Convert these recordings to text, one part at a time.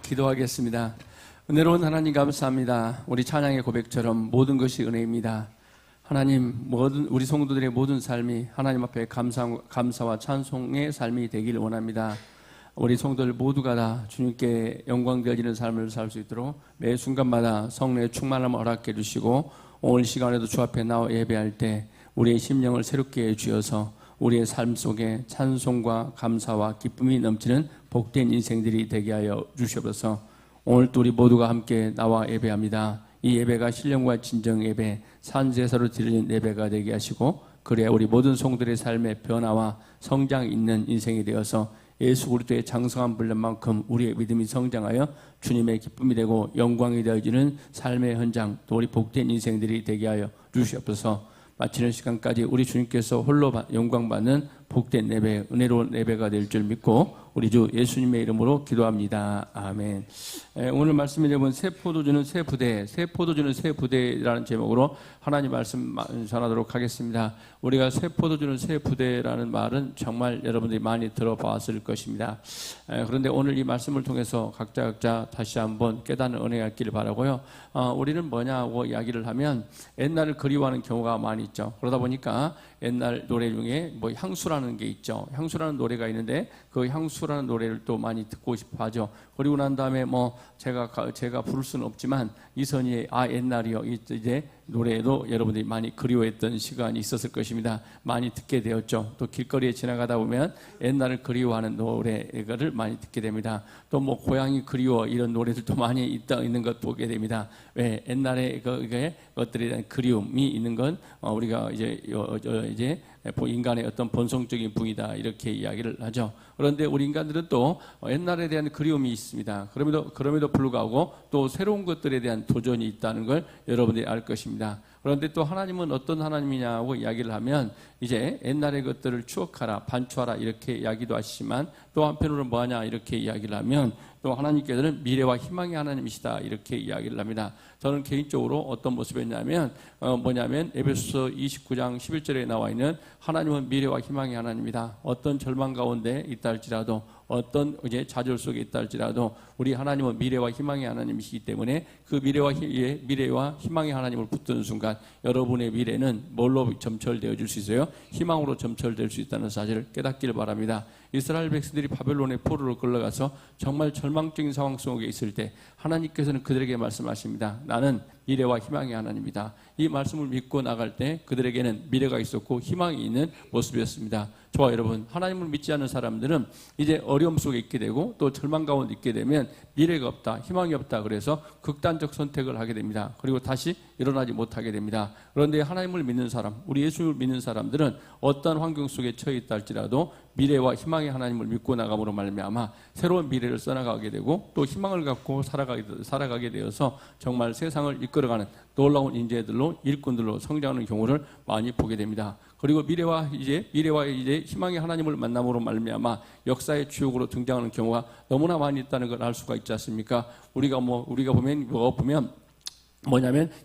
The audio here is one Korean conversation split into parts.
기도하겠습니다. 은혜로운 하나님 감사합니다. 우리 찬양의 고백처럼 모든 것이 은혜입니다. 하나님, 모든 우리 성도들의 모든 삶이 하나님 앞에 감사와 찬송의 삶이 되기를 원합니다. 우리 성도들 모두가 다 주님께 영광 되어지는 삶을 살 수 있도록 매 순간마다 성령의 충만함을 허락해 주시고, 오늘 시간에도 주 앞에 나와 예배할 때 우리의 심령을 새롭게 해 주셔서 우리의 삶 속에 찬송과 감사와 기쁨이 넘치는 복된 인생들이 되게 하여 주시옵소서. 오늘도 우리 모두가 함께 나와 예배합니다. 이 예배가 신령과 진정 예배, 산제사로 드리는 예배가 되게 하시고, 그래야 우리 모든 성도들의 삶의 변화와 성장 있는 인생이 되어서 예수 그리스도의 장성한 분량만큼 우리의 믿음이 성장하여 주님의 기쁨이 되고 영광이 되어지는 삶의 현장, 또 우리 복된 인생들이 되게 하여 주시옵소서. 마치는 시간까지 우리 주님께서 홀로 영광받는 복된 예배, 은혜로운 예배가 될 줄 믿고 우리 주 예수님의 이름으로 기도합니다. 아멘. 오늘 말씀의 제목은 새 포도주는 새 부대, 새 포도주는 새 부대라는 제목으로 하나님 말씀 전하도록 하겠습니다. 우리가 새 포도주는 새 부대라는 말은 정말 여러분들이 많이 들어봤을 것입니다. 그런데 오늘 이 말씀을 통해서 각자 다시 한번 깨닫는 은혜가 있기를 바라고요. 우리는 뭐냐고 이야기를 하면 옛날을 그리워하는 경우가 많이 있죠. 그러다 보니까 옛날 노래 중에 뭐 향수라는 게 있죠. 향수라는 노래가 있는데 그 향수라는 노래를 또 많이 듣고 싶어 하죠. 그리고 난 다음에 뭐 제가 부를 수는 없지만 이선희의 옛날이요, 이제 노래도 여러분들이 많이 그리워했던 시간이 있었을 것입니다. 많이 듣게 되었죠. 또 길거리에 지나가다 보면 옛날을 그리워하는 노래를 많이 듣게 됩니다. 또 뭐 고향이 그리워 이런 노래들도 많이 있는 것 보게 됩니다. 왜? 옛날에 것들에 대한 그리움이 있는 건 우리가 이제 인간의 어떤 본성적인 부이다 이렇게 이야기를 하죠. 그런데 우리 인간들은 또 옛날에 대한 그리움이 있습니다. 그럼에도 불구하고 또 새로운 것들에 대한 도전이 있다는 걸 여러분들이 알 것입니다. 그런데 또 하나님은 어떤 하나님이냐고 이야기를 하면 이제 옛날의 것들을 추억하라, 반추하라 이렇게 이야기도 하시지만 또 한편으로는 뭐하냐 이렇게 이야기를 하면 또 하나님께서는 미래와 희망의 하나님이시다 이렇게 이야기를 합니다. 저는 개인적으로 어떤 모습이었냐면 에베소서 29장 11절에 나와 있는 하나님은 미래와 희망의 하나님이다. 어떤 절망 가운데 있다 할지라도, 어떤 좌절 속에 있다 할지라도 우리 하나님은 미래와 희망의 하나님이시기 때문에 그 미래와 희망의 하나님을 붙드는 순간 여러분의 미래는 뭘로 점철되어 줄 수 있어요? 희망으로 점철될 수 있다는 사실을 깨닫기를 바랍니다. 이스라엘 백성들이 바벨론의 포로로 끌려가서 정말 절망적인 상황 속에 있을 때 하나님께서는 그들에게 말씀하십니다. 나는 미래와 희망의 하나님이다. 이 말씀을 믿고 나갈 때 그들에게는 미래가 있었고 희망이 있는 모습이었습니다. 저와 여러분, 하나님을 믿지 않는 사람들은 이제 어려움 속에 있게 되고 또 절망 가운데 있게 되면 미래가 없다, 희망이 없다, 그래서 극단적 선택을 하게 됩니다. 그리고 다시 일어나지 못하게 됩니다. 그런데 하나님을 믿는 사람, 우리 예수를 믿는 사람들은 어떤 환경 속에 처해 있다 할지라도 미래와 희망의 하나님을 믿고 나감으로 말미암아 새로운 미래를 써나가게 되고 또 희망을 갖고 살아가게 되어서 정말 세상을 이끌어가는 놀라운 인재들로, 일꾼들로 성장하는 경우를 많이 보게 됩니다. 그리고 미래와 희망의 하나님을 만남으로 말미암아 역사의 주역으로 등장하는 경우가 너무나 많이 있다는 걸 알 수가 있지 않습니까? 우리가 보면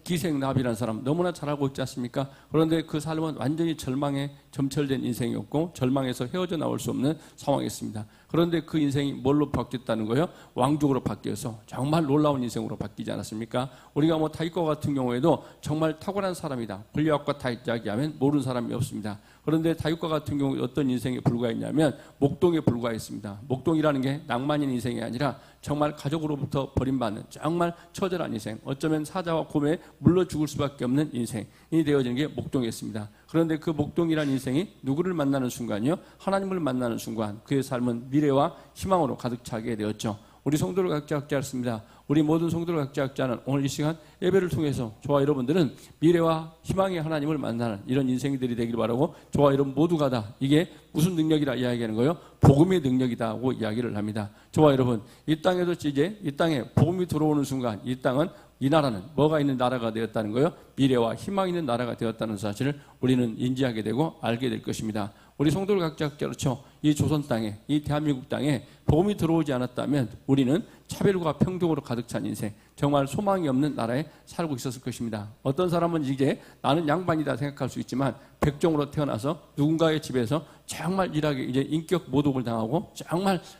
기생나비라는 사람 너무나 잘 알고 있지 않습니까? 그런데 그 삶은 완전히 절망에 점철된 인생이었고 절망에서 헤어져 나올 수 없는 상황이었습니다. 그런데 그 인생이 뭘로 바뀌었다는 거예요? 왕족으로 바뀌어서 정말 놀라운 인생으로 바뀌지 않았습니까? 우리가 다윗과 같은 경우에도 정말 탁월한 사람이다. 골리앗과 다윗 이야기하면 모르는 사람이 없습니다. 그런데 다윗과 같은 경우 어떤 인생에 불과했냐면 목동에 불과했습니다. 목동이라는 게 낭만인 인생이 아니라 정말 가족으로부터 버림받는 정말 처절한 인생, 어쩌면 사자와 곰에 물러 죽을 수밖에 없는 인생이 되어지는 게 목동이었습니다. 그런데 그 목동이라는 인생이 누구를 만나는 순간이요? 하나님을 만나는 순간 그의 삶은 미래와 희망으로 가득 차게 되었죠. 우리 성도를 각자였습니다. 우리 모든 성도를 각자는 오늘 이 시간 예배를 통해서 저와 여러분들은 미래와 희망의 하나님을 만나는 이런 인생들이 되길 바라고, 저와 여러분 모두가 다 이게 무슨 능력이라 이야기하는 거예요? 복음의 능력이다고 이야기를 합니다. 저와 여러분, 이 땅에도 이 땅에 복음이 들어오는 순간 이 나라는 뭐가 있는 나라가 되었다는 거예요? 미래와 희망이 있는 나라가 되었다는 사실을 우리는 인지하게 되고 알게 될 것입니다. 우리 성도들 각자 그렇죠. 이 조선 땅에, 이 대한민국 땅에 복음이 들어오지 않았다면 우리는 차별과 평등으로 가득 찬 인생, 정말 소망이 없는 나라에 살고 있었을 것입니다. 어떤 사람은 이제 나는 양반이다 생각할 수 있지만 백종으로 태어나서 누군가의 집에서 정말 일하게 이제 인격 모독을 당하고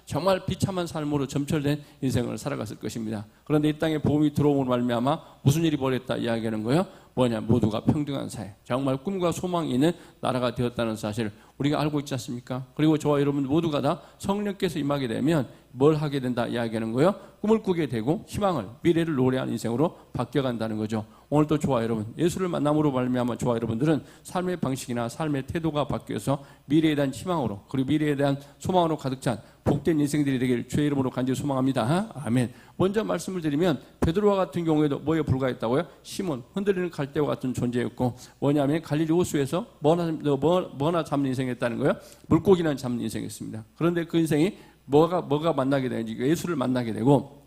정말 비참한 삶으로 점철된 인생을 살아갔을 것입니다. 그런데 이 땅에 복음이 들어오므로 말미암아 무슨 일이 벌어졌다 이야기하는 거예요? 뭐냐, 모두가 평등한 사회, 정말 꿈과 소망이 있는 나라가 되었다는 사실을 우리가 알고 있지 않습니까? 그리고 저와 여러분 모두가 다 성령께서 임하게 되면 뭘 하게 된다 이야기하는 거예요? 꿈을 꾸게 되고 희망을, 미래를 노래하는 인생으로 바뀌어간다는 거죠. 오늘도 저와 여러분, 예수를 만남으로 말미암아 저와 여러분들은 삶의 방식이나 삶의 태도가 바뀌어서 미래에 대한 희망으로, 그리고 미래에 대한 소망으로 가득 찬 복된 인생들이 되길 주의 이름으로 간절히 소망합니다. 아멘. 먼저 말씀을 드리면 베드로와 같은 경우에도 뭐에 불과했다고요? 시몬, 흔들리는 갈대와 같은 존재였고, 뭐냐면 갈릴리 호수에서 뭐나 잡는 인생이었다는 거예요. 물고기나 잡는 인생이었습니다. 그런데 그 인생이 뭐가 만나게 되는지, 예수를 만나게 되고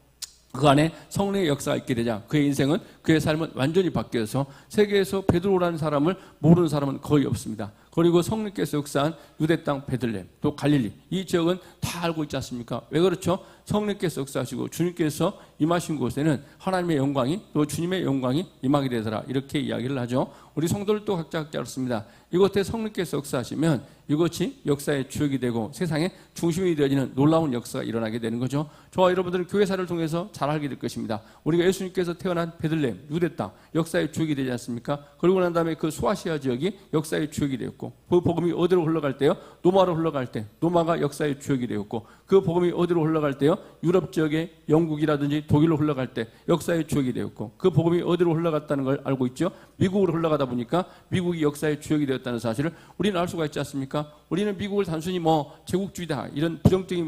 그 안에 성령의 역사가 있게 되자 그의 인생은, 그의 삶은 완전히 바뀌어서 세계에서 베드로라는 사람을 모르는 사람은 거의 없습니다. 그리고 성령께서 역사한 유대 땅 베들레헴, 또 갈릴리, 이 지역은 다 알고 있지 않습니까? 왜 그렇죠? 성령께서 역사하시고 주님께서 임하신 곳에는 하나님의 영광이, 또 주님의 영광이 임하게 되더라, 이렇게 이야기를 하죠. 우리 성도들도 각자 그렇습니다. 이곳에 성령께서 역사하시면 이것이 역사의 주역이 되고 세상의 중심이 되어지는 놀라운 역사가 일어나게 되는 거죠. 저와 여러분들은 교회사를 통해서 잘 알게 될 것입니다. 우리가 예수님께서 태어난 베들레헴, 유대 땅, 역사의 주역이 되지 않습니까? 그러고 난 다음에 그 소아시아 지역이 역사의 주역이 되었고, 그 복음이 어디로 흘러갈 때요? 노마로 흘러갈 때 노마가 역사의 주역이 되었고, 그 복음이 어디로 흘러갈 때요? 유럽 지역의 영국이라든지 독일로 흘러갈 때 역사의 주역이 되었고, 그 복음이 어디로 흘러갔다는 걸 알고 있죠? 미국으로 흘러가다 보니까 미국이 역사의 주역이 되었다는 사실을 우리는 알 수가 있지 않습니까? 우리는 미국을 단순히 제국주의다 이런 부정적인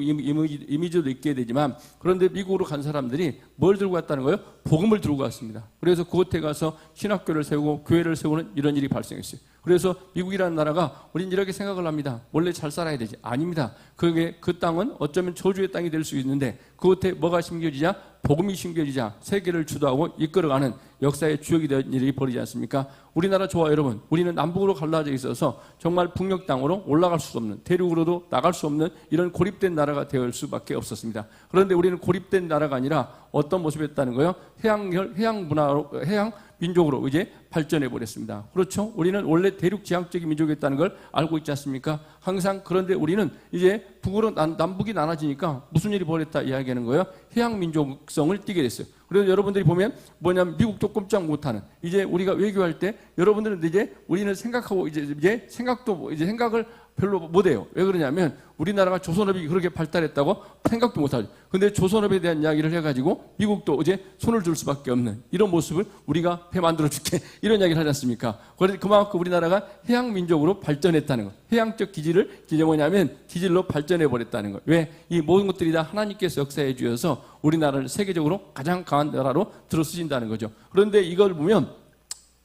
이미지도 있게 되지만, 그런데 미국으로 간 사람들이 뭘 들고 갔다는 거예요? 복음을 들고 갔습니다. 그래서 그곳에 가서 신학교를 세우고 교회를 세우는 이런 일이 발생했어요. 그래서 미국이라는 나라가, 우린 이렇게 생각을 합니다. 원래 잘 살아야 되지. 아닙니다. 그 땅은 어쩌면 저주의 땅이 될 수 있는데 그곳에 뭐가 심겨지자? 복음이 심겨지자 세계를 주도하고 이끌어가는 역사의 주역이 된 일이 벌이지 않습니까? 우리나라 저와 여러분, 우리는 남북으로 갈라져 있어서 정말 북녘 땅으로 올라갈 수 없는, 대륙으로도 나갈 수 없는 이런 고립된 나라가 될 수밖에 없었습니다. 그런데 우리는 고립된 나라가 아니라 어떤 모습이었다는 거예요? 해양 문화로, 해양 민족으로 이제 발전해 버렸습니다. 그렇죠? 우리는 원래 대륙 지향적인 민족이었다는 걸 알고 있지 않습니까? 항상. 그런데 우리는 이제 북으로 남북이 나눠지니까 무슨 일이 벌였다 이야기하는 거예요? 해양 민족성을 띠게 됐어요. 그래서 여러분들이 보면 뭐냐면 미국도 꼼짝 못하는, 이제 우리가 외교할 때 여러분들은 이제 우리는 생각하고 이제 생각을 별로 못해요. 왜 그러냐면 우리나라가 조선업이 그렇게 발달했다고 생각도 못하죠. 근데 조선업에 대한 이야기를 해가지고 미국도 이제 손을 줄 수밖에 없는 이런 모습을 우리가 배 만들어 줄게 이런 이야기를 하지 않습니까? 그래서 그만큼 우리나라가 해양민족으로 발전했다는 것, 해양적 기질로 발전해 버렸다는 것. 왜? 이 모든 것들이 다 하나님께서 역사해 주셔서 우리나라를 세계적으로 가장 강한 나라로 들어 쓰신다는 거죠. 그런데 이걸 보면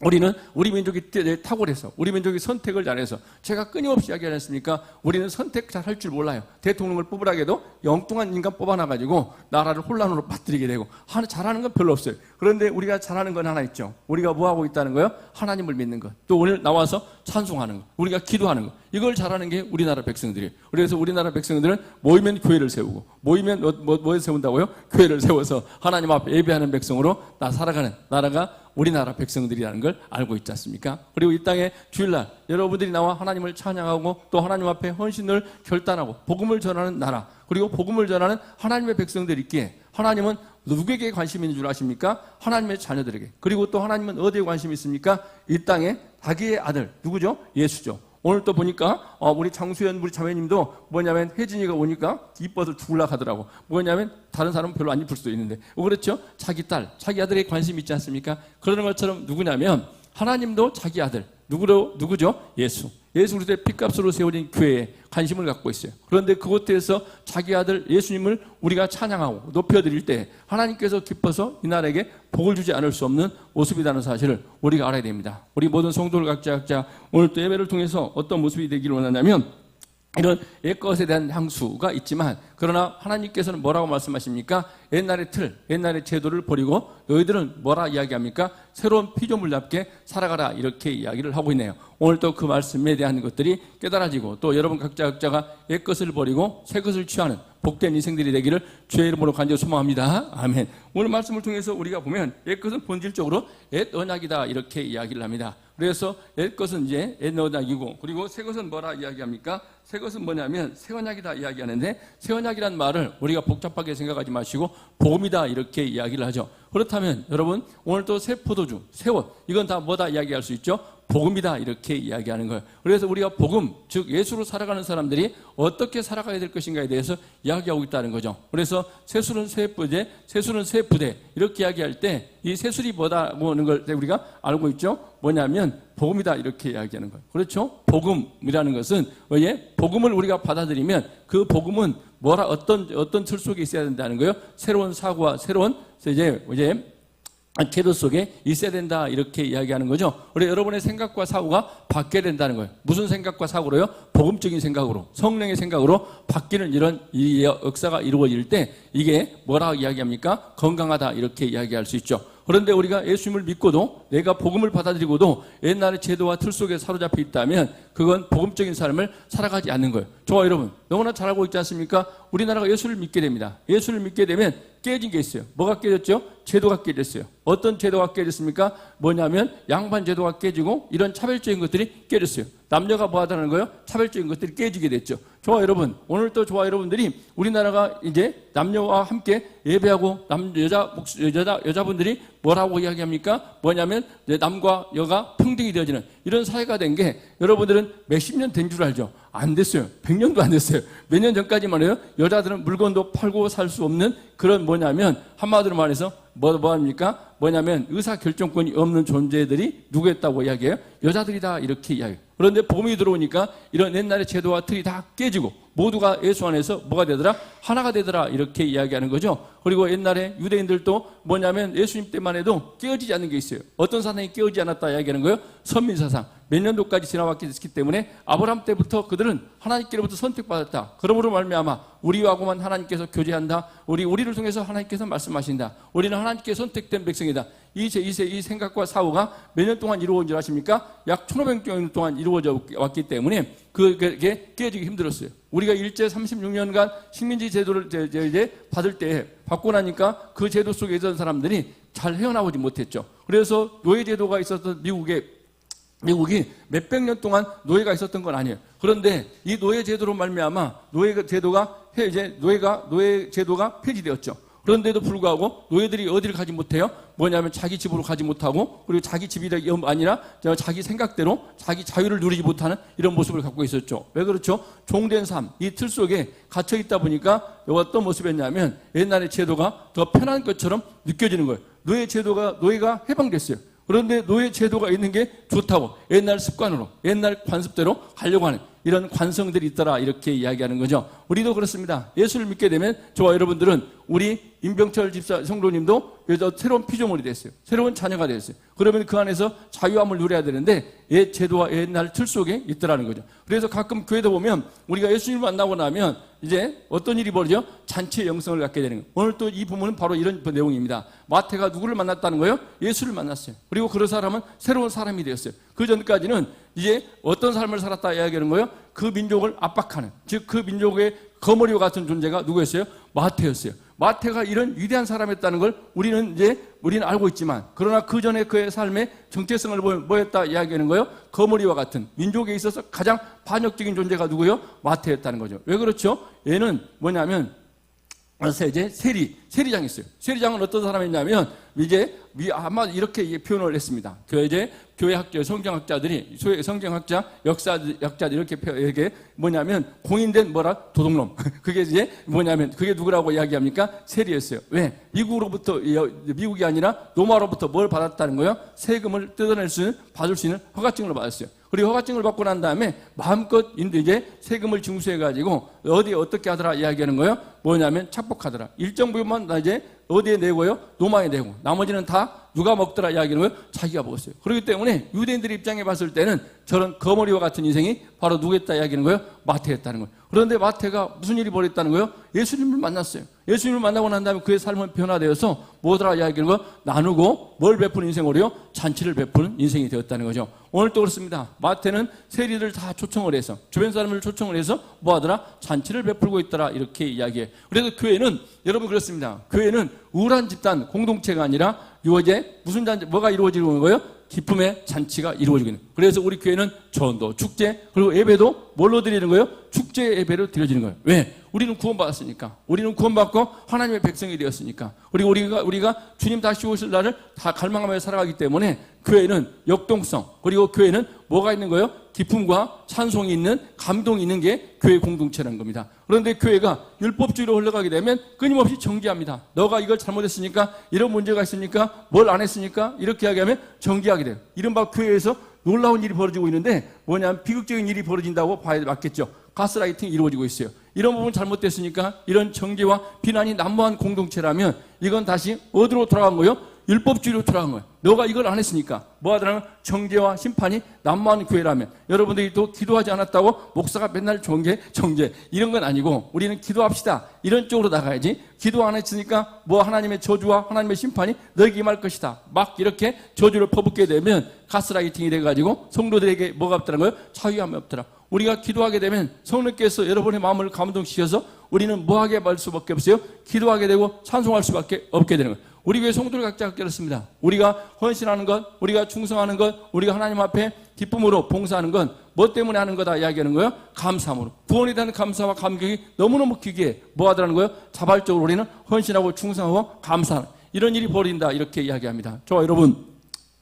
우리는 우리 민족이 탁월해서, 우리 민족이 선택을 잘해서, 제가 끊임없이 이야기하지 않습니까? 우리는 선택 잘 할 줄 몰라요. 대통령을 뽑으라게도 엉뚱한 인간 뽑아놔가지고 나라를 혼란으로 빠뜨리게 되고, 잘하는 건 별로 없어요. 그런데 우리가 잘하는 건 하나 있죠. 우리가 뭐 하고 있다는 거예요? 하나님을 믿는 것. 또 오늘 나와서 찬송하는 것, 우리가 기도하는 것. 이걸 잘하는 게 우리나라 백성들이에요. 그래서 우리나라 백성들은 모이면 교회를 세우고, 모이면 뭐에 세운다고요? 교회를 세워서 하나님 앞에 예배하는 백성으로 살아가는 나라가 우리나라 백성들이라는 걸 알고 있지 않습니까? 그리고 이 땅에 주일날 여러분들이 나와 하나님을 찬양하고 또 하나님 앞에 헌신을 결단하고 복음을 전하는 나라, 그리고 복음을 전하는 하나님의 백성들이 있기에, 하나님은 누구에게 관심이 있는 줄 아십니까? 하나님의 자녀들에게. 그리고 또 하나님은 어디에 관심이 있습니까? 이 땅에 자기의 아들, 누구죠? 예수죠. 오늘 또 보니까 우리 장수연 우리 자매님도 뭐냐면 혜진이가 오니까 이뻐서 죽으려고 하더라고. 뭐냐면 다른 사람은 별로 안 이쁠 수도 있는데, 그렇죠? 자기 딸, 자기 아들에게 관심이 있지 않습니까? 그러는 것처럼 누구냐면 하나님도 자기 아들, 누구죠? 예수 그리스도의 피값으로 세워진 교회에 관심을 갖고 있어요. 그런데 그곳에서 자기 아들 예수님을 우리가 찬양하고 높여드릴 때 하나님께서 기뻐서 이 나라에게 복을 주지 않을 수 없는 모습이라는 사실을 우리가 알아야 됩니다. 우리 모든 성도들 각자 오늘 또 예배를 통해서 어떤 모습이 되기를 원하냐면, 이런 옛것에 대한 향수가 있지만, 그러나 하나님께서는 뭐라고 말씀하십니까? 옛날의 틀, 옛날의 제도를 버리고 너희들은 뭐라 이야기합니까? 새로운 피조물답게 살아가라, 이렇게 이야기를 하고 있네요. 오늘 또 그 말씀에 대한 것들이 깨달아지고, 또 여러분 각자가 옛것을 버리고 새것을 취하는 복된 인생들이 되기를 주의 이름으로 간절히 소망합니다. 아멘. 오늘 말씀을 통해서 우리가 보면 옛것은 본질적으로 옛 언약이다, 이렇게 이야기를 합니다. 그래서 옛것은 이제 옛 언약이고, 그리고 새것은 뭐라 이야기합니까? 새것은 뭐냐면 새 언약이다 이야기하는데, 새 언약이란 말을 우리가 복잡하게 생각하지 마시고 복음이다, 이렇게 이야기를 하죠. 그렇다면 여러분, 오늘 또 새 포도주, 새 옷, 이건 다 뭐다 이야기할 수 있죠? 복음이다, 이렇게 이야기하는 거예요. 그래서 우리가 복음, 즉 예수로 살아가는 사람들이 어떻게 살아가야 될 것인가에 대해서 이야기하고 있다는 거죠. 그래서 새술은 새 부대, 새술은 새 부대, 이렇게 이야기할 때 이 새술이 뭐다고 하는 걸 우리가 알고 있죠. 뭐냐면 복음이다, 이렇게 이야기하는 거예요. 그렇죠? 복음이라는 것은 왜? 복음을 우리가 받아들이면 그 복음은 뭐라 어떤 틀 속에 있어야 된다는 거예요. 새로운 사고와 새로운 이제 제도 속에 있어야 된다, 이렇게 이야기하는 거죠. 우리 여러분의 생각과 사고가 바뀌어야 된다는 거예요. 무슨 생각과 사고로요? 복음적인 생각으로, 성령의 생각으로 바뀌는 이런 이 역사가 이루어질 때 이게 뭐라고 이야기합니까? 건강하다, 이렇게 이야기할 수 있죠. 그런데 우리가 예수님을 믿고도, 내가 복음을 받아들이고도 옛날의 제도와 틀 속에 사로잡혀 있다면 그건 복음적인 삶을 살아가지 않는 거예요. 저와 여러분 너무나 잘 알고 있지 않습니까? 우리나라가 예수를 믿게 됩니다. 예수를 믿게 되면 깨진 게 있어요. 뭐가 깨졌죠? 제도가 깨졌어요. 어떤 제도가 깨졌습니까? 뭐냐면 양반 제도가 깨지고 이런 차별적인 것들이 깨졌어요. 남녀가 뭐 하다는 거예요? 차별적인 것들이 깨지게 됐죠. 저와 여러분, 오늘 또 저와 여러분들이 우리나라가 이제 남녀와 함께 예배하고 여자분들이 뭐라고 이야기합니까? 뭐냐면 남과 여가 평등이 되어지는 이런 사회가 된 게 여러분들은 몇십 년 된 줄 알죠? 안 됐어요. 100년도 안 됐어요. 몇 년 전까지만 해요. 여자들은 물건도 팔고 살 수 없는 그런 뭐냐면 한마디로 말해서 뭐합니까? 뭐냐면 의사결정권이 없는 존재들이 누구였다고 이야기해요? 여자들이다, 이렇게 이야기해요. 그런데 복음이 들어오니까 이런 옛날의 제도와 틀이 다 깨지고 모두가 예수 안에서 뭐가 되더라? 하나가 되더라, 이렇게 이야기하는 거죠. 그리고 옛날에 유대인들도 뭐냐면 예수님 때만 해도 깨어지지 않는 게 있어요. 어떤 사상이 깨어지지 않았다 이야기하는 거예요? 선민사상. 몇 년도까지 지나왔기 때문에 아브라함 때부터 그들은 하나님께로부터 선택받았다. 그러므로 말미암아 우리하고만 하나님께서 교제한다. 우리를 통해서 하나님께서 말씀하신다. 우리는 하나님께 선택된 백성이다. 이 생각과 사고가 몇 년 동안 이루어진 줄 아십니까? 약 1500년 동안 이루어져 왔기 때문에 그게 깨지기 힘들었어요. 우리가 일제 36년간 식민지 제도를 이제 받고 나니까 그 제도 속에 있던 사람들이 잘 헤어나오지 못했죠. 그래서 노예 제도가 있었던 미국이 몇백 년 동안 노예가 있었던 건 아니에요. 그런데 이 노예 제도로 말미암아 노예 제도가 폐지되었죠. 그런데도 불구하고 노예들이 어디를 가지 못해요? 뭐냐면 자기 집으로 가지 못하고, 그리고 자기 집이 아니라 자기 생각대로 자기 자유를 누리지 못하는 이런 모습을 갖고 있었죠. 왜 그렇죠? 종된 삶, 이 틀 속에 갇혀 있다 보니까 어떤 모습이었냐면 옛날의 제도가 더 편한 것처럼 느껴지는 거예요. 노예가 해방됐어요. 그런데 노예 제도가 있는 게 좋다고 옛날 습관으로, 옛날 관습대로 가려고 하는 이런 관성들이 있더라, 이렇게 이야기하는 거죠. 우리도 그렇습니다. 예수를 믿게 되면 저와 여러분들은 우리 임병철 집사 성도님도 새로운 피조물이 됐어요. 새로운 자녀가 됐어요. 그러면 그 안에서 자유함을 누려야 되는데 옛 제도와 옛날 틀 속에 있더라는 거죠. 그래서 가끔 교회도 보면 우리가 예수님을 만나고 나면 이제 어떤 일이 벌어져? 잔치의 영성을 갖게 되는 거예요. 오늘 또 이 부분은 바로 이런 내용입니다. 마태가 누구를 만났다는 거예요? 예수를 만났어요. 그리고 그 사람은 새로운 사람이 되었어요. 그 전까지는 이제 어떤 삶을 살았다 이야기하는 거예요? 그 민족을 압박하는, 즉 그 민족의 거머리와 같은 존재가 누구였어요? 마태였어요. 마태가 이런 위대한 사람이었다는 걸 우리는 알고 있지만, 그러나 그 전에 그의 삶의 정체성을 뭐였다 이야기하는 거예요? 거머리와 같은, 민족에 있어서 가장 반역적인 존재가 누구예요? 마태였다는 거죠. 왜 그렇죠? 얘는 뭐냐면 이제 세리장이 있어요. 세리장은 어떤 사람이냐면 이제 아마 이렇게 표현을 했습니다. 교회학자, 성경학자들이, 성경학자, 역사학자들 이렇게 뭐냐면 공인된 도둑놈. 그게 이제 뭐냐면 그게 누구라고 이야기합니까? 세리였어요. 왜? 미국이 아니라 로마로부터 뭘 받았다는 거예요? 세금을 받을 수 있는 허가증을 받았어요. 그리고 허가증을 받고 난 다음에 마음껏 이제 세금을 징수해가지고 어떻게 하더라 이야기하는 거예요? 뭐냐면 착복하더라. 일정 부분만 이제 어디에 내고요? 노마에 내고 나머지는 다 누가 먹더라 이야기는 거예요? 자기가 먹었어요. 그렇기 때문에 유대인들의 입장에 봤을 때는 저런 거머리와 같은 인생이 바로 누구였다 이야기는 거예요? 마태였다는 거예요. 그런데 마태가 무슨 일이 벌어졌다는 거예요? 예수님을 만났어요. 예수님을 만나고 난 다음에 그의 삶은 변화되어서 뭐더라 이야기는 거예요? 나누고 뭘 베푸는 인생으로요? 잔치를 베푸는 인생이 되었다는 거죠. 오늘 또 그렇습니다. 마태는 세리들 다 초청을 해서 주변 사람을 초청을 해서 뭐하더라? 잔치를 베풀고 있더라 이렇게 이야기해요. 그래서 교회는 여러분 그렇습니다. 교회는 우울한 집단 공동체가 아니라 이제 무슨 잔치 뭐가 이루어지고 있는 거예요? 기쁨의 잔치가 이루어지고 있는 거예요. 그래서 우리 교회는 전도, 축제 그리고 예배도 뭘로 드리는 거예요? 축제 예배로 드려지는 거예요. 왜? 우리는 구원받았으니까. 우리는 구원받고 하나님의 백성이 되었으니까. 그리고 우리가 주님 다시 오실 날을 다 갈망하며 살아가기 때문에 교회는 역동성 그리고 교회는 뭐가 있는 거예요? 기쁨과 찬송이 있는 감동이 있는 게 교회 공동체라는 겁니다. 그런데 교회가 율법주의로 흘러가게 되면 끊임없이 정죄합니다. 너가 이걸 잘못했으니까 이런 문제가 있으니까 뭘 안 했으니까 이렇게 이야기하면 정죄하게 돼요. 이른바 교회에서 놀라운 일이 벌어지고 있는데 뭐냐면 비극적인 일이 벌어진다고 봐야 맞겠죠. 가스라이팅이 이루어지고 있어요. 이런 부분 잘못됐으니까 이런 정죄와 비난이 난무한 공동체라면 이건 다시 어디로 돌아간 거예요? 율법주의로 돌아간 거예요. 너가 이걸 안 했으니까 뭐 하더라면 정죄와 심판이 난무하는 교회라면 여러분들이 또 기도하지 않았다고 목사가 맨날 정죄 이런 건 아니고 우리는 기도합시다 이런 쪽으로 나가야지. 기도 안 했으니까 뭐 하나님의 저주와 하나님의 심판이 너에게 임할 것이다 막 이렇게 저주를 퍼붓게 되면 가스라이팅이 돼가지고 성도들에게 뭐가 없다는 거예요? 자유함이 없더라. 우리가 기도하게 되면 성령께서 여러분의 마음을 감동시켜서 우리는 뭐하게 할 수밖에 없어요? 기도하게 되고 찬송할 수밖에 없게 되는 거예요. 우리 교회 성도들 각자 그렇습니다. 우리가 헌신하는 것, 우리가 충성하는 것, 우리가 하나님 앞에 기쁨으로 봉사하는 건 뭐 때문에 하는 거다 이야기하는 거예요? 감사함으로. 구원에 대한 감사와 감격이 너무너무 기기에 뭐 하더라는 거예요? 자발적으로 우리는 헌신하고 충성하고 감사하는 이런 일이 벌어진다 이렇게 이야기합니다. 저와 여러분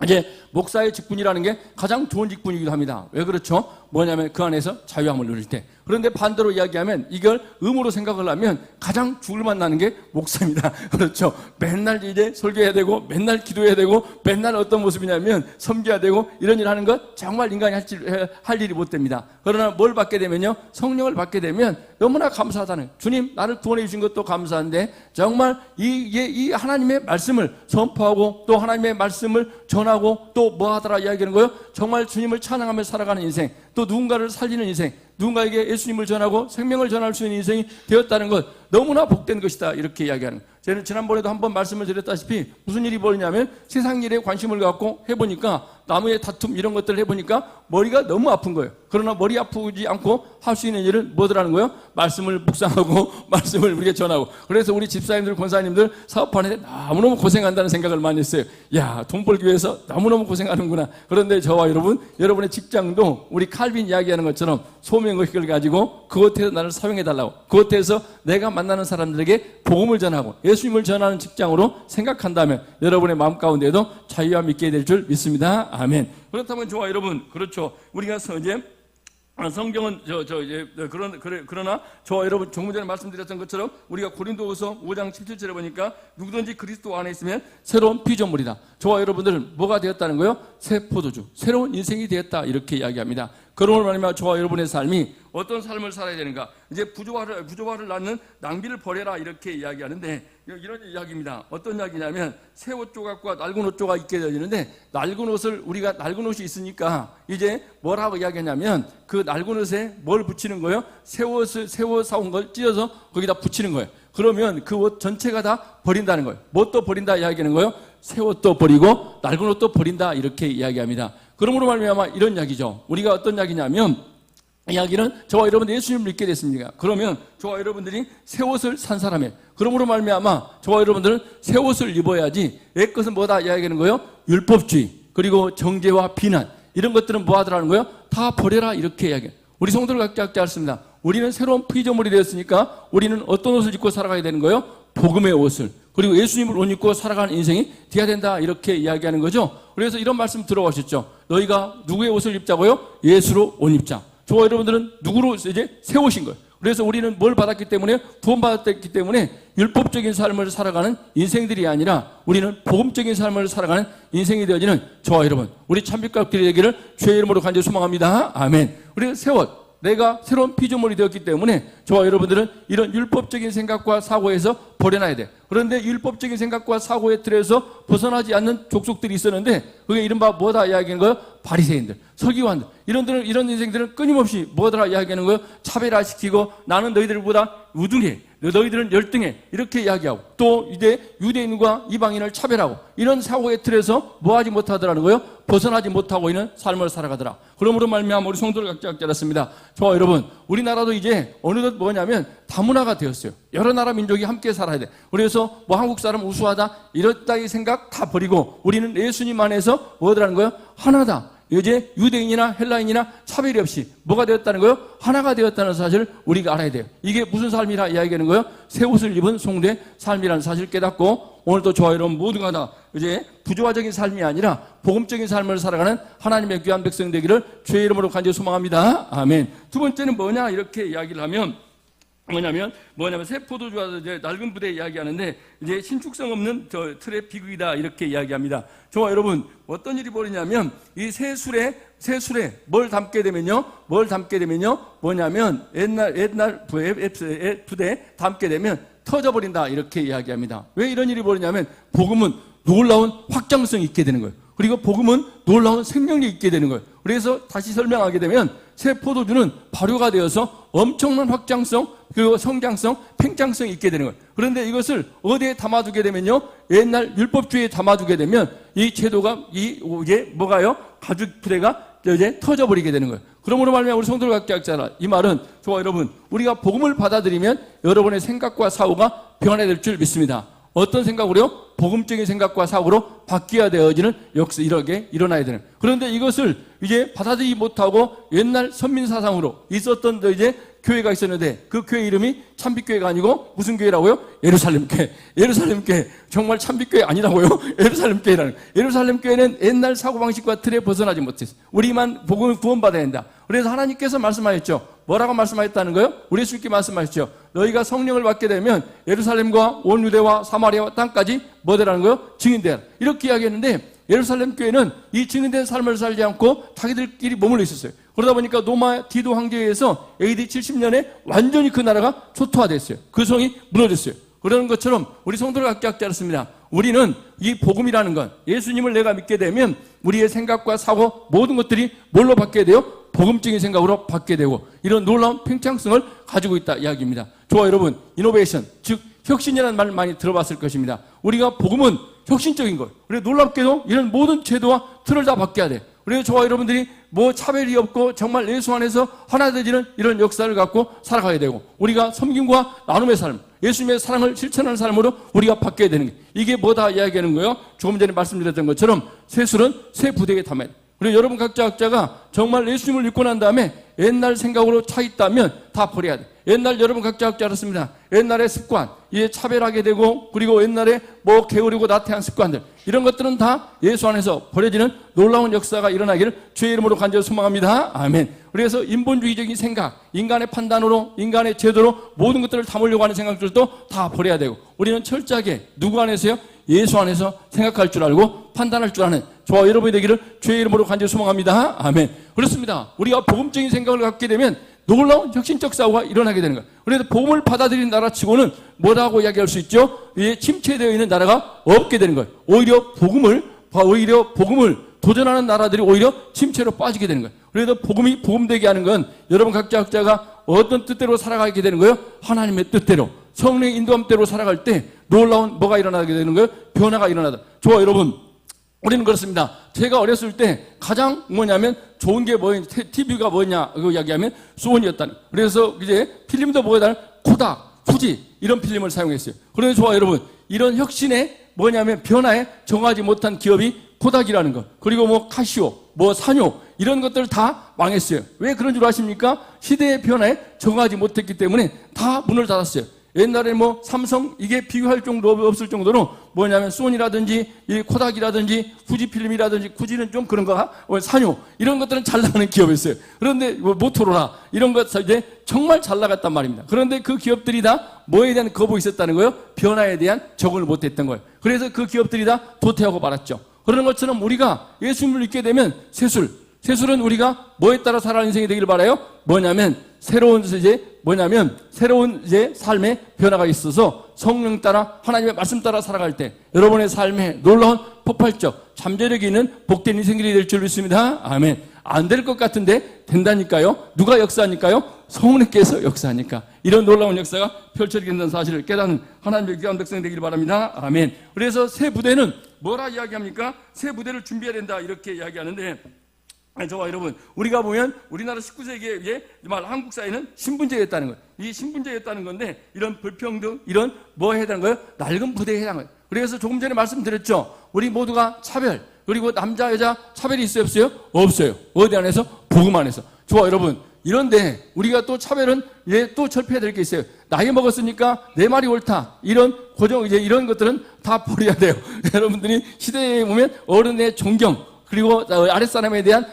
이제 목사의 직분이라는 게 가장 좋은 직분이기도 합니다. 왜 그렇죠? 뭐냐면 그 안에서 자유함을 누릴 때. 그런데 반대로 이야기하면 이걸 의무로 생각을 하면 가장 죽을 맛나는 게 목사입니다. 그렇죠? 맨날 이제 설교해야 되고 맨날 기도해야 되고 맨날 어떤 모습이냐면 섬겨야 되고 이런 일 하는 것 정말 인간이 할 일이 못 됩니다. 그러나 뭘 받게 되면요? 성령을 받게 되면 너무나 감사하다는 주님 나를 구원해 주신 것도 감사한데 정말 이 하나님의 말씀을 선포하고 또 하나님의 말씀을 전하고 또 뭐 하더라 이야기하는 거예요? 정말 주님을 찬양하며 살아가는 인생 또 누군가를 살리는 인생 누군가에게 예수님을 전하고 생명을 전할 수 있는 인생이 되었다는 것 너무나 복된 것이다 이렇게 이야기하는 거예요. 저는 지난번에도 한번 말씀을 드렸다시피 무슨 일이 벌어지냐면 세상 일에 관심을 갖고 해보니까 나무의 다툼 이런 것들을 해보니까 머리가 너무 아픈 거예요. 그러나 머리 아프지 않고 할 수 있는 일은 뭐더라는 거예요? 말씀을 묵상하고 말씀을 우리에게 전하고. 그래서 우리 집사님들 권사님들 사업하는데 너무너무 고생한다는 생각을 많이 했어요. 야, 돈 벌기 위해서 너무너무 고생하는구나. 그런데 저와 여러분의 직장도 우리 칼빈 이야기하는 것처럼 소명의식을 가지고 그것에서 나를 사용해달라고 그것에서 내가 만나는 사람들에게 복음을 전하고 예수님을 전하는 직장으로 생각한다면 여러분의 마음 가운데도 자유함 있게 될 줄 믿습니다. 아멘. 그렇다면 저와 여러분 그렇죠. 우리가 이제 성경은 그러나 저와 여러분 조금 전에 말씀드렸던 것처럼 우리가 고린도후서 5장 17절에 보니까 누구든지 그리스도 안에 있으면 새로운 피조물이다. 저와 여러분들은 뭐가 되었다는 거예요? 새 포도주, 새로운 인생이 되었다 이렇게 이야기합니다. 그러므로 말하면 저와 여러분의 삶이 어떤 삶을 살아야 되는가? 이제 부조화를 낳는 낭비를 버려라 이렇게 이야기하는데 이런 이야기입니다. 어떤 이야기냐면 새 옷 조각과 낡은 옷 조각 있게 되어지는데 낡은 옷을 우리가 낡은 옷이 있으니까 이제 뭐라고 이야기하냐면 그 낡은 옷에 뭘 붙이는 거예요? 새 옷 사온 걸 찢어서 거기다 붙이는 거예요. 그러면 그 옷 전체가 다 버린다는 거예요. 뭣도 버린다 이야기하는 거예요? 새 옷도 버리고 낡은 옷도 버린다 이렇게 이야기합니다. 그러므로 말미암아 이런 이야기죠. 우리가 어떤 이야기냐면 이야기는 저와 여러분들 예수님을 믿게 됐습니다. 그러면 저와 여러분들이 새 옷을 산 사람이에요. 그러므로 말미암아 저와 여러분들은 새 옷을 입어야지. 내 것은 뭐다 이야기하는 거예요? 율법주의 그리고 정죄와 비난 이런 것들은 뭐 하더라는 거예요? 다 버려라 이렇게 이야기해요. 우리 성도를 각자 않습니다. 우리는 새로운 피조물이 되었으니까 우리는 어떤 옷을 입고 살아가야 되는 거예요? 복음의 옷을 그리고 예수님을 옷 입고 살아가는 인생이 돼야 된다 이렇게 이야기하는 거죠. 그래서 이런 말씀 들어보셨죠? 너희가 누구의 옷을 입자고요? 예수로 옷 입자. 저와 여러분들은 누구로 이제 새 옷인 거예요. 그래서 우리는 뭘 받았기 때문에 구원받았기 때문에 율법적인 삶을 살아가는 인생들이 아니라 우리는 복음적인 삶을 살아가는 인생이 되어지는 저와 여러분 우리 참빛가족들이 되기를 주의 이름으로 간절히 소망합니다. 아멘. 우리 새 옷 내가 새로운 피조물이 되었기 때문에 저와 여러분들은 이런 율법적인 생각과 사고에서 벗어나야 돼. 그런데 율법적인 생각과 사고의 틀에서 벗어나지 않는 족속들이 있었는데 그게 이른바 뭐다 이야기하는 거예요? 바리새인들, 서기관들 이런 인생들은 끊임없이 뭐더라 이야기하는 거예요? 차별화시키고 나는 너희들보다 우등해, 너희들은 열등해 이렇게 이야기하고 또 이제 유대인과 이방인을 차별하고 이런 사고의 틀에서 뭐하지 못하더라는 거예요? 벗어나지 못하고 있는 삶을 살아가더라. 그러므로 말미암아 우리 성도를 각자 깨닫습니다. 저와 여러분, 우리나라도 이제 어느덧 뭐냐면 다문화가 되었어요. 여러 나라 민족이 함께 살아야 돼. 그래서 뭐 한국 사람 우수하다 이렇다 이 생각 다 버리고 우리는 예수님 안에서 뭐더라는 거예요? 하나다. 이제 유대인이나 헬라인이나 차별이 없이 뭐가 되었다는 거예요? 하나가 되었다는 사실을 우리가 알아야 돼요. 이게 무슨 삶이라 이야기하는 거예요? 새 옷을 입은 성도의 삶이라는 사실을 깨닫고 오늘도 저와 여러분 모두가 다 이제 부조화적인 삶이 아니라 복음적인 삶을 살아가는 하나님의 귀한 백성 되기를 주의 이름으로 간절히 소망합니다. 아멘. 두 번째는 뭐냐 이렇게 이야기를 하면 뭐냐면 새 포도주와 이제 낡은 부대 이야기하는데 이제 신축성 없는 저 틀의 비극이다 이렇게 이야기합니다. 저와 여러분 어떤 일이 벌이냐면 이 새 술에 뭘 담게 되면요 뭐냐면 옛날 부대 담게 되면 터져버린다 이렇게 이야기합니다. 왜 이런 일이 벌이냐면 복음은 놀라운 확장성이 있게 되는 거예요. 그리고 복음은 놀라운 생명력이 있게 되는 거예요. 그래서 다시 설명하게 되면 새 포도주는 발효가 되어서 엄청난 확장성, 그리고 성장성, 팽창성이 있게 되는 거예요. 그런데 이것을 어디에 담아두게 되면요, 옛날 율법주의에 담아두게 되면 이 제도가 이게 뭐가요? 가죽 부대가 이제 터져버리게 되는 거예요. 그러므로 말미암아 우리 성도를 갖게 하잖아. 이 말은 저와 여러분 우리가 복음을 받아들이면 여러분의 생각과 사고가 변화될 줄 믿습니다. 어떤 생각으로요? 복음적인 생각과 사고로 바뀌어야 되어지는 역사 이렇게 일어나야 되는. 그런데 이것을 이제 받아들이지 못하고 옛날 선민사상으로 있었던 이제 교회가 있었는데 그 교회 이름이 참빛교회가 아니고 무슨 교회라고요? 예루살렘교회. 예루살렘교회. 정말 참빛교회 아니라고요? 예루살렘교회라는. 예루살렘교회는 옛날 사고방식과 틀에 벗어나지 못했어요. 우리만 복음을 구원받아야 된다. 그래서 하나님께서 말씀하셨죠. 뭐라고 말씀하셨다는 거예요? 우리 예수님께 말씀하셨죠. 너희가 성령을 받게 되면 예루살렘과 온 유대와 사마리아와 땅까지 뭐되라는 거예요? 증인되라. 이렇게 이야기했는데 예루살렘 교회는 이 증인된 삶을 살지 않고 자기들끼리 머물러 있었어요. 그러다 보니까 로마 디도 황제에 의해서 AD 70년에 완전히 그 나라가 초토화됐어요. 그 성이 무너졌어요. 그런 것처럼 우리 성도를 갖게 하지 않았습니다. 우리는 이 복음이라는 건 예수님을 내가 믿게 되면 우리의 생각과 사고 모든 것들이 뭘로 바뀌게 돼요? 복음적인 생각으로 바뀌게 되고 이런 놀라운 팽창성을 가지고 있다 이야기입니다. 저와 여러분, 이노베이션, 즉 혁신이라는 말 많이 들어봤을 것입니다. 우리가 복음은 혁신적인 것. 그리고 놀랍게도 이런 모든 제도와 틀을 다 바뀌어야 돼. 그래서 저와 여러분들이 뭐 차별이 없고 정말 예수 안에서 하나 되지는 이런 역사를 갖고 살아가야 되고 우리가 섬김과 나눔의 삶, 예수님의 사랑을 실천하는 삶으로 우리가 바뀌어야 되는 게 이게 뭐다 이야기하는 거예요? 조금 전에 말씀드렸던 것처럼 새 술은 새 부대에 담아야 돼. 그리고 여러분 각자가 정말 예수님을 믿고 난 다음에 옛날 생각으로 차 있다면 다 버려야 돼. 옛날 여러분 각자 알았습니다. 옛날의 습관, 이제 차별하게 되고 그리고 옛날에 뭐 게으르고 나태한 습관들 이런 것들은 다 예수 안에서 버려지는 놀라운 역사가 일어나기를 주의 이름으로 간절히 소망합니다. 아멘. 그래서 인본주의적인 생각, 인간의 판단으로 인간의 제도로 모든 것들을 담으려고 하는 생각들도 다 버려야 되고 우리는 철저하게 누구 안에서요? 예수 안에서 생각할 줄 알고 판단할 줄 아는 저와 여러분이 되기를 주의 이름으로 간절히 소망합니다. 아멘. 그렇습니다. 우리가 복음적인 생각을 갖게 되면 놀라운 혁신적 사고가 일어나게 되는 거예요. 그래서 복음을 받아들인 나라치고는 뭐라고 이야기할 수 있죠? 이제 침체되어 있는 나라가 없게 되는 거예요. 오히려 복음을 도전하는 나라들이 오히려 침체로 빠지게 되는 거예요. 그래서 복음이 복음되게 하는 건 여러분 각자가 어떤 뜻대로 살아가게 되는 거예요? 하나님의 뜻대로 성령의 인도함대로 살아갈 때 놀라운 뭐가 일어나게 되는 거예요? 변화가 일어나다. 저와 여러분 우리는 그렇습니다. 제가 어렸을 때 가장 뭐냐면 좋은 게 뭐냐, TV가 뭐냐, 그 이야기하면 소니였다는. 그래서 이제 필름도 뭐냐, 코닥, 후지 이런 필름을 사용했어요. 그래서 저와 여러분 이런 혁신에 뭐냐면 변화에 정하지 못한 기업이 코닥이라는 것, 그리고 뭐 카시오, 뭐 산요 이런 것들 다 망했어요. 왜 그런 줄 아십니까? 시대의 변화에 정하지 못했기 때문에 다 문을 닫았어요. 옛날에 뭐 삼성 이게 비교할 정도 없을 정도로 뭐냐면 소니라든지 이 코닥이라든지 후지필름이라든지 후지는 좀 그런가 산요 이런 것들은 잘 나가는 기업이었어요. 그런데 뭐 모토로라 이런 것 이제 정말 잘 나갔단 말입니다. 그런데 그 기업들이 다 뭐에 대한 거부가 있었다는 거예요? 변화에 대한 적응을 못했던 거예요. 그래서 그 기업들이 다 도태하고 말았죠. 그런 것처럼 우리가 예수님을 믿게 되면 새술 세술은 우리가 뭐에 따라 살아가는 인생이 되기를 바라요? 새로운 삶의 변화가 있어서 성령 따라 하나님의 말씀 따라 살아갈 때 여러분의 삶에 놀라운 폭발적 잠재력이 있는 복된 인생이 될 줄 믿습니다. 아멘. 안 될 것 같은데 된다니까요. 누가 역사하니까요? 성령께서 역사하니까 이런 놀라운 역사가 펼쳐지게 된다는 사실을 깨닫는 하나님의 귀한 백성 되기를 바랍니다. 아멘. 그래서 새 부대는 뭐라 이야기합니까? 새 부대를 준비해야 된다 이렇게 이야기하는데, 저와 여러분, 우리가 보면 우리나라 19세기에 말 한국 사회는 신분제였다는 거예요. 이 신분제였다는 건데, 이런 불평등, 이런 뭐에 해당하는 거예요? 낡은 부대에 해당하는 거예요. 그래서 조금 전에 말씀드렸죠. 우리 모두가 차별, 그리고 남자, 여자 차별이 있어요, 없어요? 없어요. 어디 안에서? 복음 안에서. 좋아, 여러분. 이런데 우리가 또 차별은 또 절폐해야 될 게 있어요. 나이 먹었으니까 내 말이 옳다. 이런 고정, 이런 것들은 다 버려야 돼요. 여러분들이 시대에 보면 어른의 존경, 그리고 아랫사람에 대한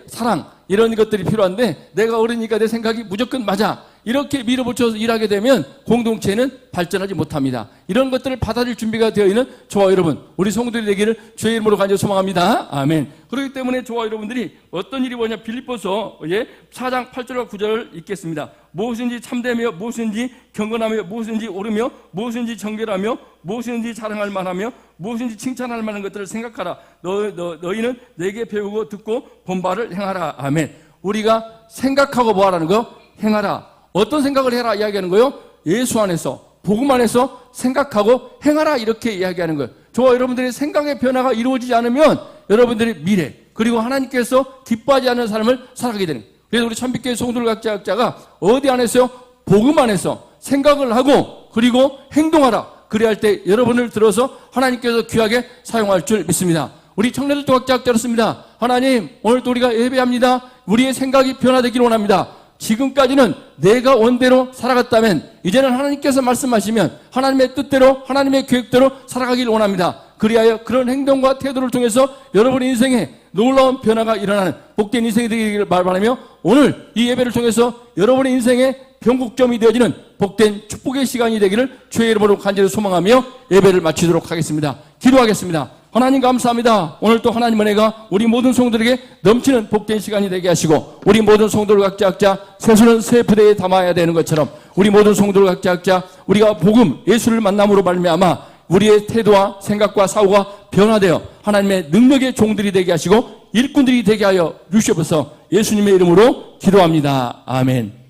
사랑, 이런 것들이 필요한데, 내가 어리니까 내 생각이 무조건 맞아, 이렇게 밀어붙여서 일하게 되면 공동체는 발전하지 못합니다. 이런 것들을 받아들일 준비가 되어 있는 저와 여러분, 우리 성도들이 되기를 주의 이름으로 간절히 소망합니다. 아멘. 그렇기 때문에 저와 여러분들이 어떤 일이 뭐냐, 빌립보서 4장 8절과 9절을 읽겠습니다. 무엇인지 참되며, 무엇인지 경건하며, 무엇인지 옳으며, 무엇인지 정결하며, 무엇인지 자랑할 만하며, 무엇인지 칭찬할 만한 것들을 생각하라. 너희는 내게 배우고 듣고 본 바를 행하라. 아멘. 우리가 생각하고 뭐하라는 거? 행하라. 어떤 생각을 해라 이야기하는 거예요? 예수 안에서, 복음 안에서 생각하고 행하라 이렇게 이야기하는 거예요. 저와 여러분들의 생각의 변화가 이루어지지 않으면 여러분들의 미래, 그리고 하나님께서 기뻐하지 않는 삶을 살아가게 되는 거예요. 그래서 우리 천빛교회 송돌각자가 어디 안에서요? 복음 안에서 생각을 하고 그리고 행동하라. 그래야 할 때 여러분을 들어서 하나님께서 귀하게 사용할 줄 믿습니다. 우리 청년들도 각자 들었습니다. 하나님, 오늘도 우리가 예배합니다. 우리의 생각이 변화되기를 원합니다. 지금까지는 내가 원대로 살아갔다면 이제는 하나님께서 말씀하시면 하나님의 뜻대로, 하나님의 계획대로 살아가기를 원합니다. 그리하여 그런 행동과 태도를 통해서 여러분의 인생에 놀라운 변화가 일어나는 복된 인생이 되기를 바라며, 오늘 이 예배를 통해서 여러분의 인생의 변곡점이 되어지는 복된 축복의 시간이 되기를 주의 이름으로 간절히 소망하며 예배를 마치도록 하겠습니다. 기도하겠습니다. 하나님 감사합니다. 오늘 또 하나님 은혜가 우리 모든 성도들에게 넘치는 복된 시간이 되게 하시고, 우리 모든 성도들 각자 세수는 새 부대에 담아야 되는 것처럼 우리 모든 성도들 각자 우리가 복음 예수를 만남으로 말미암아 우리의 태도와 생각과 사고가 변화되어 하나님의 능력의 종들이 되게 하시고 일꾼들이 되게 하여 주시옵소서. 예수님의 이름으로 기도합니다. 아멘.